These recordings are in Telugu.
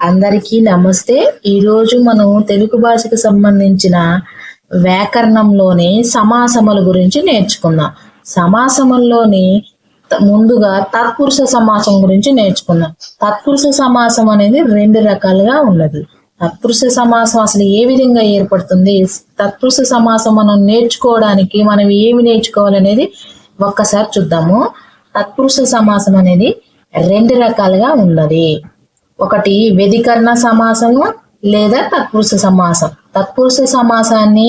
అందరికీ నమస్తే. ఈరోజు మనం తెలుగు భాషకు సంబంధించిన వ్యాకరణంలోని సమాసముల గురించి నేర్చుకుందాం. సమాసముల్లోని ముందుగా తత్పురుష సమాసం గురించి నేర్చుకుందాం. తత్పురుష సమాసం అనేది రెండు రకాలుగా ఉన్నది. తత్పురుష సమాసం అసలు ఏ విధంగా ఏర్పడుతుంది, తత్పురుష సమాసం మనం నేర్చుకోవడానికి మనం ఏమి నేర్చుకోవాలనేది ఒక్కసారి చూద్దాము. తత్పురుష సమాసం అనేది రెండు రకాలుగా ఉన్నది. ఒకటి వ్యధికరణ సమాసము లేదా తత్పురుష సమాసం. తత్పురుష సమాసాన్ని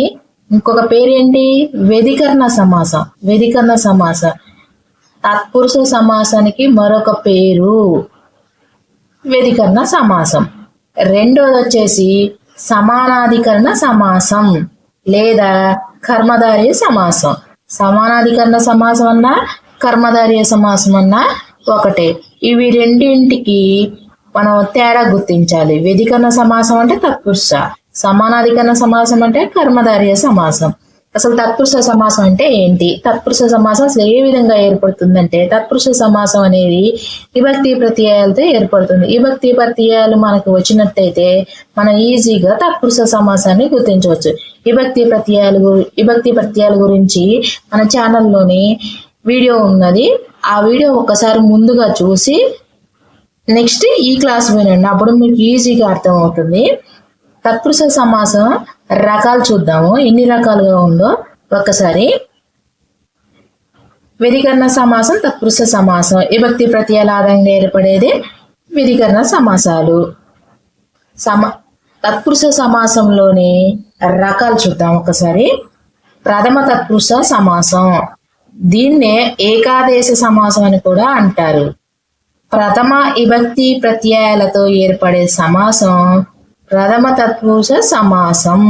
ఇంకొక పేరేంటి? వ్యధికరణ సమాసం. వ్యధికరణ సమాసం తత్పురుష సమాసానికి మరొక పేరు వ్యధికరణ సమాసం. రెండోది వచ్చేసి సమానాధికరణ సమాసం లేదా కర్మధారయ సమాసం. సమానాధికరణ సమాసం అన్నా కర్మధారయ సమాసం అన్నా ఒకటే. ఇవి రెండింటికి మనం తేడా గుర్తించాలి. వ్యధికరణ సమాసం అంటే తత్పురుష, సమానాధికరణ సమాసం అంటే కర్మధారయ సమాసం. అసలు తత్పురుష సమాసం అంటే ఏంటి? తత్పురుష సమాసం అసలు ఏ విధంగా ఏర్పడుతుందంటే, తత్పురుష సమాసం అనేది విభక్తి ప్రత్యయాలతో ఏర్పడుతుంది. విభక్తి ప్రత్యయాలు మనకు వచ్చినట్టయితే మనం ఈజీగా తత్పురుష సమాసాన్ని గుర్తించవచ్చు. విభక్తి ప్రత్యయాల గురించి మన ఛానల్లోని వీడియో ఉన్నది. ఆ వీడియో ఒక్కసారి ముందుగా చూసి నెక్స్ట్ ఈ క్లాస్ వినండి, అప్పుడు మీకు ఈజీగా అర్థమవుతుంది. తత్పురుష సమాసం రకాలు చూద్దాము, ఎన్ని రకాలుగా ఉందో ఒక్కసారి. వ్యధికరణ సమాసం, తత్పురుష సమాసం, విభక్తి ప్రత్యయాల ఆధారంగా ఏర్పడేది వ్యధికరణ సమాసాలు. తత్పురుష సమాసంలోని రకాలు చూద్దాం ఒకసారి. ప్రథమ తత్పురుష సమాసం, దీన్నే ఏకాదేశ సమాసం అని కూడా అంటారు. ప్రథమ విభక్తి ప్రత్యయాలతో ఏర్పడే సమాసం ప్రథమ తత్పురుష సమాసం.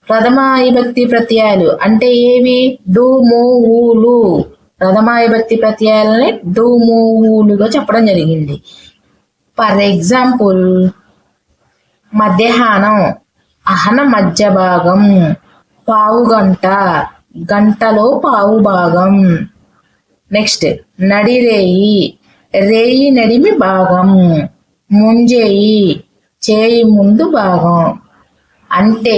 ప్రథమ విభక్తి ప్రత్యయాలు అంటే ఏవి? డు, ము, ఊలు. ప్రథమ విభక్తి ప్రత్యయాలని డు, ము, ఊలుగా చెప్పడం జరిగింది. ఫర్ ఎగ్జాంపుల్, మధ్యాహ్నం, అహన మధ్య భాగం, పావుగంట, గంటలో పావు భాగం. నెక్స్ట్ నడిరేయి, రేయి నడిమి భాగం, ముంజేయి, చేయి ముందు భాగం. అంటే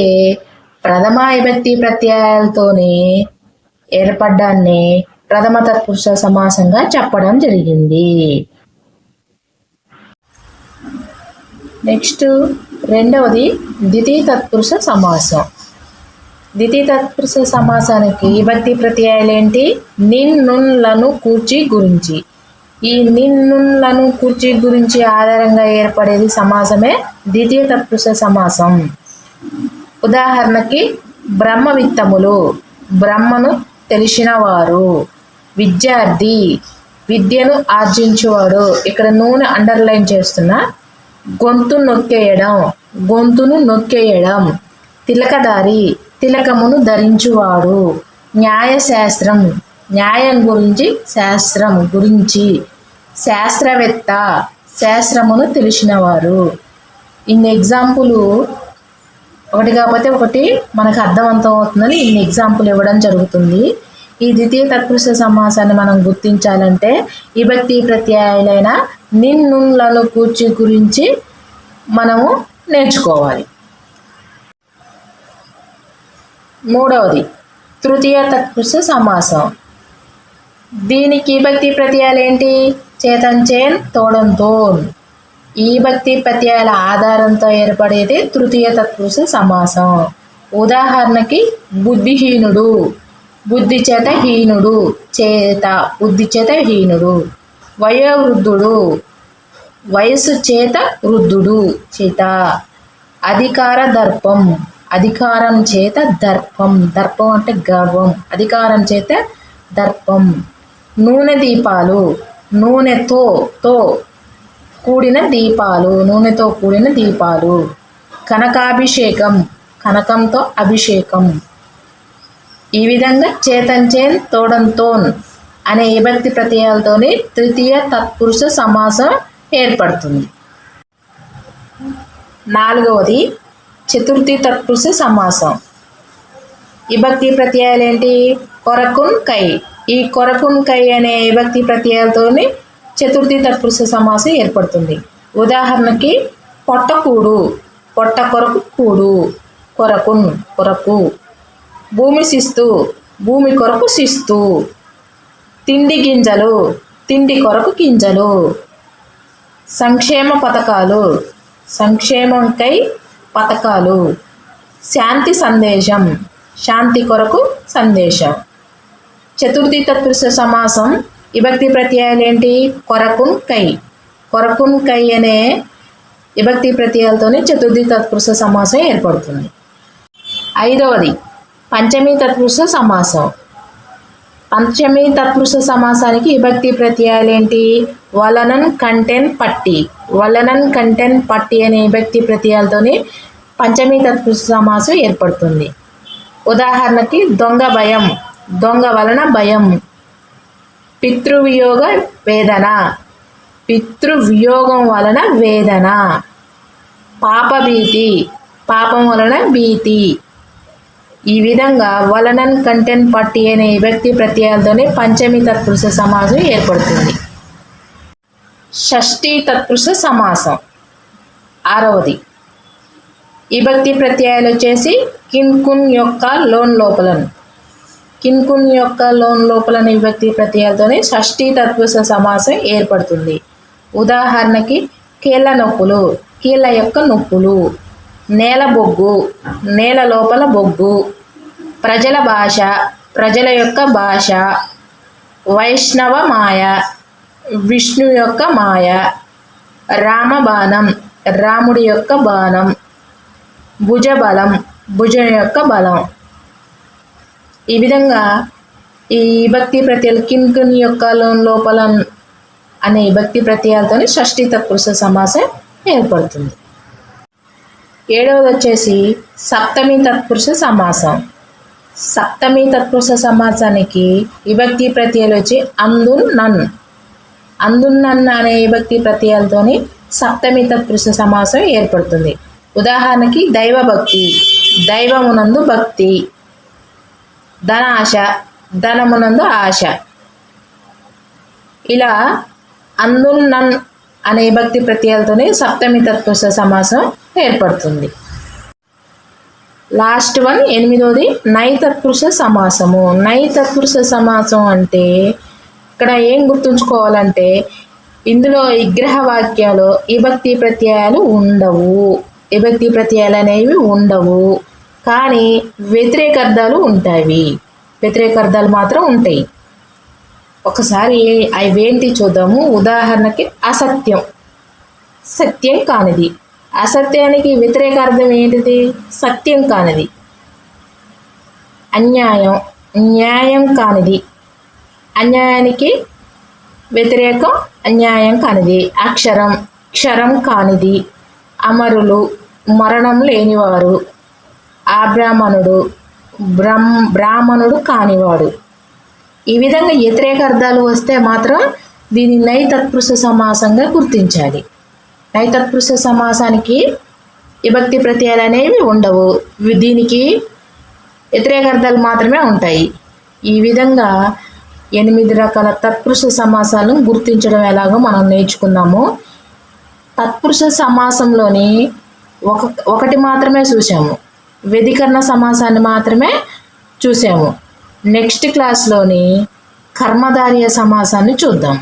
ప్రథమ విభక్తి ప్రత్యయాలతోనే ఏర్పడ్డాన్ని ప్రథమ తత్పురుష సమాసంగా చెప్పడం జరిగింది. నెక్స్ట్ రెండవది ద్వితీయ తత్పురుష సమాసం. ద్వితీయ తత్పురుష సమాసానికి విభక్తి ప్రత్యయాలు ఏంటి? నిన్, నున్, లను, కూర్చి, గురించి. ఈ నిన్, నున్, లను, కూర్చి, గురించి ఆధారంగా ఏర్పడేది సమాసమే ద్వితీయ తత్పురుష సమాసం. ఉదాహరణకి బ్రహ్మవిత్తములు, బ్రహ్మను తెలిసినవారు. విద్యార్థి, విద్యను ఆర్జించువాడు. ఇక్కడ నూనె అండర్లైన్ చేస్తున్నా. గొంతు నొక్కేయడం, గొంతును నొక్కేయడం. తిలకధారి, తిలకమును ధరించువాడు. న్యాయశాస్త్రం, న్యాయం గురించి, శాస్త్రం గురించి. శాస్త్రవేత్త, శాస్త్రమును తెలిసినవారు. ఇన్ని ఎగ్జాంపుల్ ఒకటి కాకపోతే ఒకటి మనకు అర్థవంతం అవుతుందని ఇన్ని ఎగ్జాంపుల్ ఇవ్వడం జరుగుతుంది. ఈ ద్వితీయ తత్పురుష సమాసాన్ని మనం గుర్తించాలంటే విభక్తి ప్రత్యయాలైన నిన్, నున్, లను, కూర్చి గురించి మనము నేర్చుకోవాలి. మూడవది తృతీయ తత్పురుష సమాసం. దీనికి విభక్తి ప్రత్యయాలు ఏంటి? చేతంచేన్, తోడంతోన్. ఈ విభక్తి ప్రత్యయాల ఆధారంతో ఏర్పడేది తృతీయ తత్పురుష సమాసం. ఉదాహరణకి బుద్ధిహీనుడు, బుద్ధి చేత హీనుడు, చేత, బుద్ధి చేత హీనుడు. వయోవృద్ధుడు, వయస్సు చేత వృద్ధుడు, చేత. అధికార దర్పం, అధికారం చేత దర్పం. దర్పం అంటే గర్వం, అధికారం చేత దర్పం. నూనె దీపాలు, నూనెతో కూడిన దీపాలు, నూనెతో కూడిన దీపాలు. కనకాభిషేకం, కనకంతో అభిషేకం. ఈ విధంగా చేతంచేన్, తోడంతోన్ అనే విభక్తి ప్రత్యయాలతోని తృతీయ తత్పురుష సమాసం ఏర్పడుతుంది. నాలుగవది చతుర్థి తత్పురుష సమాసం. విభక్తి ప్రత్యయాలు ఏంటి? కొరకున్, కై. ఈ కొరకున్, కై అనే విభక్తి ప్రత్యయాలతోని చతుర్థి తత్పురుష సమాసం ఏర్పడుతుంది. ఉదాహరణకి పొట్టకూడు, పొట్ట కొరకు కూడు, కొరకున్ కొరకు. భూమి శిస్తు, భూమి కొరకు శిస్తు. తిండి గింజలు, తిండి కొరకు గింజలు. సంక్షేమ పథకాలు, సంక్షేమంకై పథకాలు. శాంతి సందేశం, శాంతి కొరకు సందేశం. చతుర్థి తత్పురుష సమాసం విభక్తి ప్రత్యయాలు ఏంటి? కొరకున్ కై. కొరకున్ కై అనే విభక్తి ప్రత్యయాలతోనే చతుర్థి తత్పురుష సమాసం ఏర్పడుతుంది. 5వది పంచమీ తత్పురుష సమాసం. పంచమీ తత్పురుష సమాసానికి విభక్తి ప్రత్యయాలు ఏంటి? వలనన్ కంటెన్ పట్టి. వలనన్ కంటెన్ పట్టి అనే విభక్తి ప్రత్యయాలతోనే పంచమీ తత్పురుష సమాసం ఏర్పడుతుంది. ఉదాహరణకి దొంగ భయం, దొంగ వలన భయం. పితృవియోగ వేదన, పితృవియోగం వలన వేదన. పాపభీతి, పాపం వలన భీతి. ఈ విధంగా వలనన్ కంటెన్ పట్టి అనే విభక్తి ప్రత్యయాలతోనే పంచమీ తత్పురుష సమాసం ఏర్పడుతుంది. షష్ఠీ తత్పురుష సమాసం 6వది. విభక్తి ప్రత్యయాలు వచ్చేసి కిన్కున్ యొక్క లోన్ లోపలను. కిన్కున్ యొక్క లోన్ లోపలని విభక్తి ప్రత్యయాలతోనే షష్ఠీ తత్పురుష సమాసం ఏర్పడుతుంది. ఉదాహరణకి కీళ్ళ నొప్పులు, కీళ్ళ యొక్క నొప్పులు. నేల బొగ్గు, నేల లోపల బొగ్గు. ప్రజల భాష, ప్రజల యొక్క భాష. వైష్ణవ మాయ, విష్ణు యొక్క మాయ. రామబాణం, రాముడి యొక్క బాణం. భుజబలం, భుజం యొక్క బలం. ఈ విధంగా ఈ విభక్తి ప్రత్యయాలు కిన్కున్ యొక్క లోపల అనే విభక్తి ప్రత్యయాలతోనే షష్ఠీ తత్పురుష సమాసం ఏర్పడుతుంది. 7వది వచ్చేసి సప్తమీ తత్పురుష సమాసం. సప్తమీ తత్పురుష సమాసానికి విభక్తి ప్రత్యయాలు వచ్చి అందున్ నన్. అందున్ నన్ అనే విభక్తి ప్రత్యయాలతోని సప్తమీ తత్పురుష సమాసం ఏర్పడుతుంది. ఉదాహరణకి దైవభక్తి, దైవమునందు భక్తి. ధనాశ, ధనమునందు ఆశ. ఇలా అందున్ నన్ అనే విభక్తి ప్రత్యయాలతోనే సప్తమీ తత్పురుష సమాసం ఏర్పడుతుంది. లాస్ట్ వన్ 8వది నై తత్పురుష సమాసము. నై తత్పురుష సమాసం అంటే ఇక్కడ ఏం గుర్తుంచుకోవాలంటే ఇందులో విగ్రహ వాక్యాలు విభక్తి ప్రత్యయాలు ఉండవు. విభక్తి ప్రత్యయాలు అనేవి ఉండవు, కానీ వ్యతిరేక అర్థాలు ఉంటాయి. వ్యతిరేక అర్థాలు మాత్రం ఉంటాయి. ఒకసారి అవేంటి చూద్దాము. ఉదాహరణకి అసత్యం, సత్యం కానిది. అసత్యానికి వ్యతిరేక అర్థం ఏంటిది? సత్యం కానిది. అన్యాయం, న్యాయం కానిది. అన్యాయానికి వ్యతిరేకం అన్యాయం కానిది. అక్షరం, క్షరం కానిది. అమరులు, మరణం లేనివారు. అబ్రాహ్మణుడు, బ్రాహ్మణుడు కానివాడు. ఈ విధంగా వ్యతిరేక అర్థాలు వస్తే మాత్రం దీన్ని నై తత్పురుష సమాసంగా గుర్తించాలి. నై తత్పురుష సమాసానికి విభక్తి ప్రత్యయాలు అనేవి ఉండవు, దీనికి వ్యతిరేక అర్థాలు మాత్రమే ఉంటాయి. ఈ విధంగా 8 రకాల తత్పురుష సమాసాలను గుర్తించడం ఎలాగో మనం నేర్చుకుందాము. తత్పురుష సమాసంలోని ఒకటి మాత్రమే చూసాము, వ్యధికరణ సమాసాన్ని మాత్రమే చూసాము. నెక్స్ట్ క్లాస్లోని కర్మధారయ సమాసాన్ని చూద్దాం.